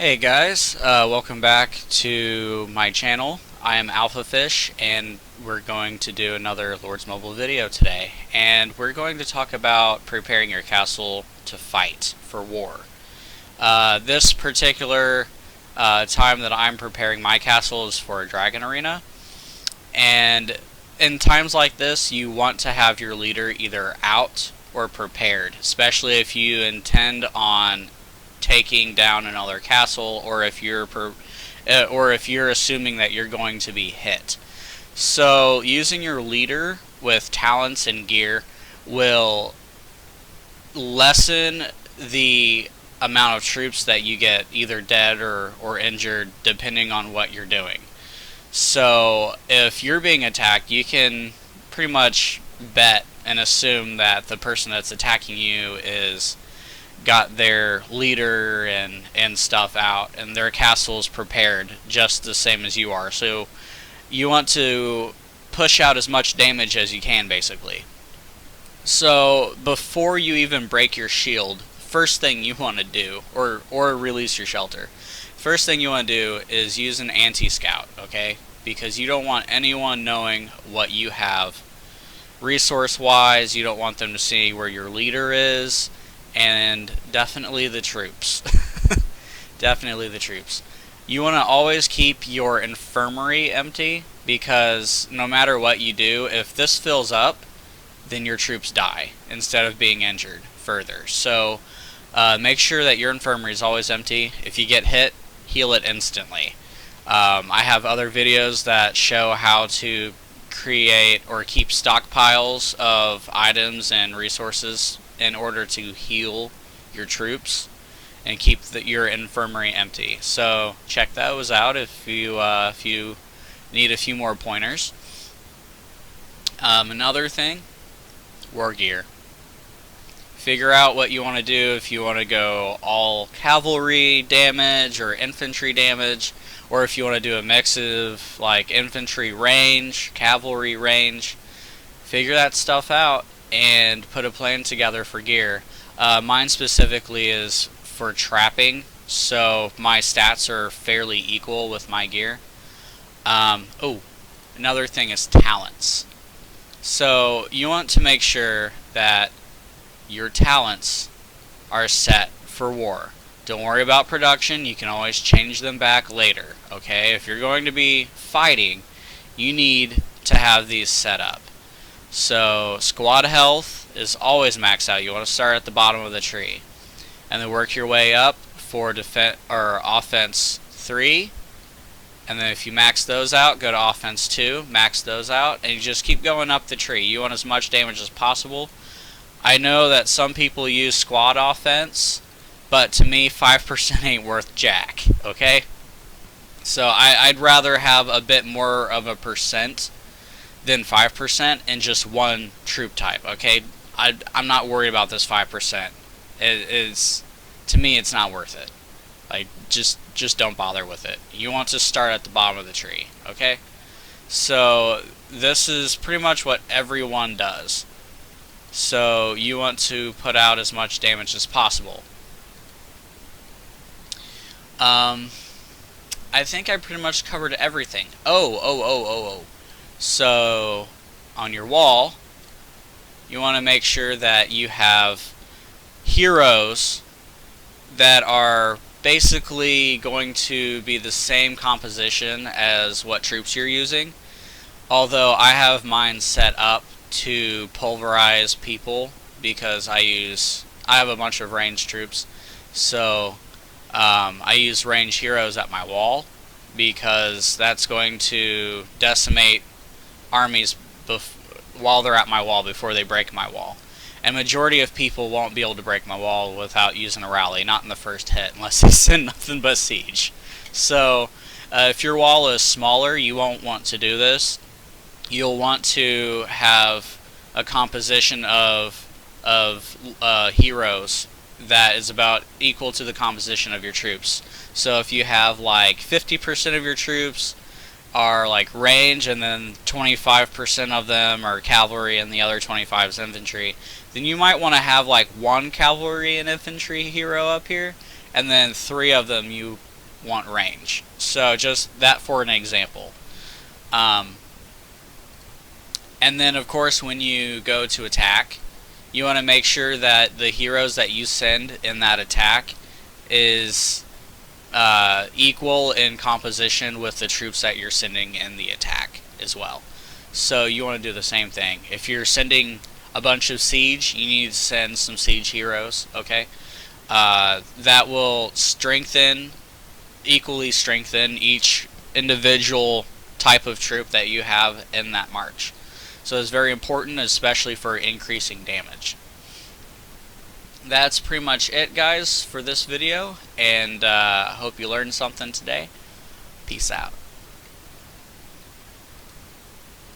Hey guys, welcome back to my channel. I am AlphaFish and we're going to do another Lords Mobile video today. And we're going to talk about preparing your castle to fight for war. This particular time that I'm preparing my castle is for a dragon arena. And in times like this, you want to have your leader either out or prepared, especially if you intend on taking down another castle, or if you're assuming that you're going to be hit. So using your leader with talents and gear will lessen the amount of troops that you get either dead or injured depending on what you're doing. So if you're being attacked, you can pretty much bet and assume that the person that's attacking you is got their leader and stuff out, and their castle's prepared just the same as you are. So you want to push out as much damage as you can, basically. So before you even break your shield, first thing you want to do, or release your shelter, first thing you want to do is use an anti-scout, okay? Because you don't want anyone knowing what you have resource-wise. You don't want them to see where your leader is. And definitely the troops. Definitely the troops. You want to always keep your infirmary empty, because no matter what you do, if this fills up, then your troops die instead of being injured further. So make sure that your infirmary is always empty. If you get hit, heal it instantly. I have other videos that show how to create or keep stockpiles of items and resources in order to heal your troops and keep your infirmary empty. So check those out if you need a few more pointers. Another thing, war gear. Figure out what you want to do, if you want to go all cavalry damage or infantry damage, or if you want to do a mix of like infantry range, cavalry range. Figure that stuff out and put a plan together for gear. Mine specifically is for trapping, so my stats are fairly equal with my gear. Another thing is talents. So you want to make sure that your talents are set for war. Don't worry about production, you can always change them back later, okay? If you're going to be fighting, you need to have these set up. So squad health is always maxed out. You want to start at the bottom of the tree and then work your way up for offense 3, and then if you max those out, go to offense 2, max those out, and you just keep going up the tree. You want as much damage as possible. I know that some people use squad offense, but to me 5% ain't worth jack, okay? So I'd rather have a bit more of a percent than 5% in just one troop type, okay? I'm not worried about this 5%. To me, it's not worth it. Like, just don't bother with it. You want to start at the bottom of the tree, okay? So this is pretty much what everyone does. So you want to put out as much damage as possible. I think I pretty much covered everything. So on your wall, you want to make sure that you have heroes that are basically going to be the same composition as what troops you're using. Although I have mine set up to pulverize people because I have a bunch of ranged troops. So I use ranged heroes at my wall because that's going to decimate armies while they're at my wall before they break my wall. And majority of people won't be able to break my wall without using a rally, not in the first hit, unless they send nothing but siege. So if your wall is smaller, you won't want to do this. You'll want to have a composition of heroes that is about equal to the composition of your troops. So if you have like 50% of your troops are like range, and then 25% of them are cavalry and the other 25 is infantry, then you might want to have like one cavalry and infantry hero up here, and then 3 of them you want range. So just that for an example. And then of course when you go to attack, you want to make sure that the heroes that you send in that attack is equal in composition with the troops that you're sending in the attack as well. So you want to do the same thing. If you're sending a bunch of siege, you need to send some siege heroes, okay? That will equally strengthen each individual type of troop that you have in that march. So it's very important, especially for increasing damage. That's pretty much it, guys, for this video, and hope you learned something today. Peace out.